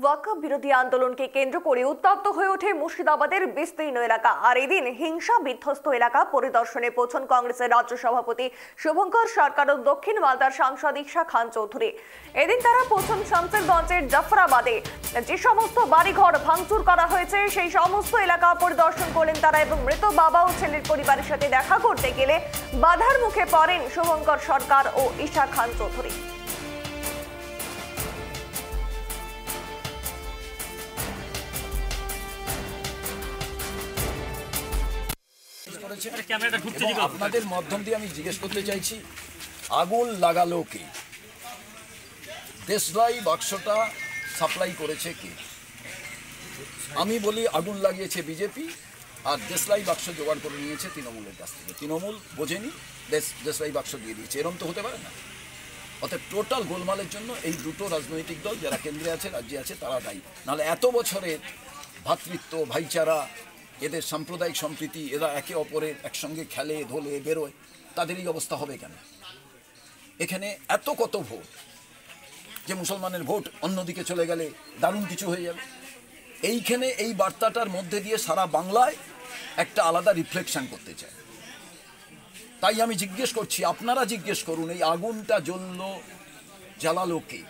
ওয়াকফ বিরোধী আন্দোলনকে কেন্দ্র করে উত্তপ্ত হয়ে ওঠে মুর্শিদাবাদের বিস্তীর্ণ এলাকা। আর এদিন হিংসা বিধ্বস্ত এলাকা পরিদর্শনে পৌঁছন কংগ্রেসের রাজ্য সভাপতি শুভঙ্কর সরকার ও দক্ষিণ মালদার সাংসদ ইকশা খান চৌধুরী। এদিন তারা পৌঁছন শামসেরগঞ্জের জাফরাবাদে। যে সমস্ত বাড়িঘর ভাঙচুর করা হয়েছে সেই সমস্ত এলাকা পরিদর্শন করলেন তারা এবং মৃত বাবা ও ছেলের পরিবারের সাথে দেখা করতে গেলে বাধার মুখে পড়েন শুভঙ্কর সরকার ও ইকশা খান চৌধুরী। আপনাদের মাধ্যম দিয়ে আমি জিজ্ঞেস করতে চাইছি, আগুন লাগালো কে? দেশলাই বাক্সটা সাপ্লাই করেছে কে? আমি বলি আগুন লাগিয়েছে বিজেপি, আর দেশলাই বাক্স জোগাড় করে নিয়েছে তৃণমূলের কাছ থেকে। তৃণমূল বোঝেনি, দেশলাই বাক্স দিয়ে দিয়েছে। এরম তো হতে পারে না। অর্থাৎ টোটাল গোলমালের জন্য এই দুটো রাজনৈতিক দল যারা কেন্দ্রে আছে, রাজ্যে আছে, তারা দায়ী। নাহলে এত বছরের ভ্রাতৃত্ব, ভাইচারা, এদের সাম্প্রদায়িক সম্প্রীতি, এরা একে অপরের একসঙ্গে খেলে ধোলে বেরোয়, তাদের এই অবস্থা হবে কেন? এখানে এত কত ভোট, যে মুসলমানের ভোট অন্যদিকে চলে গেলে দারুণ কিছু হয়ে যাবে। এইখানে এই বার্তাটার মধ্যে দিয়ে সারা বাংলায় একটা আলাদা রিফ্লেকশন করতে চায়। তাই আমি জিজ্ঞেস করছি, আপনারা জিজ্ঞেস করুন, এই আগুনটা জ্বালালো কে?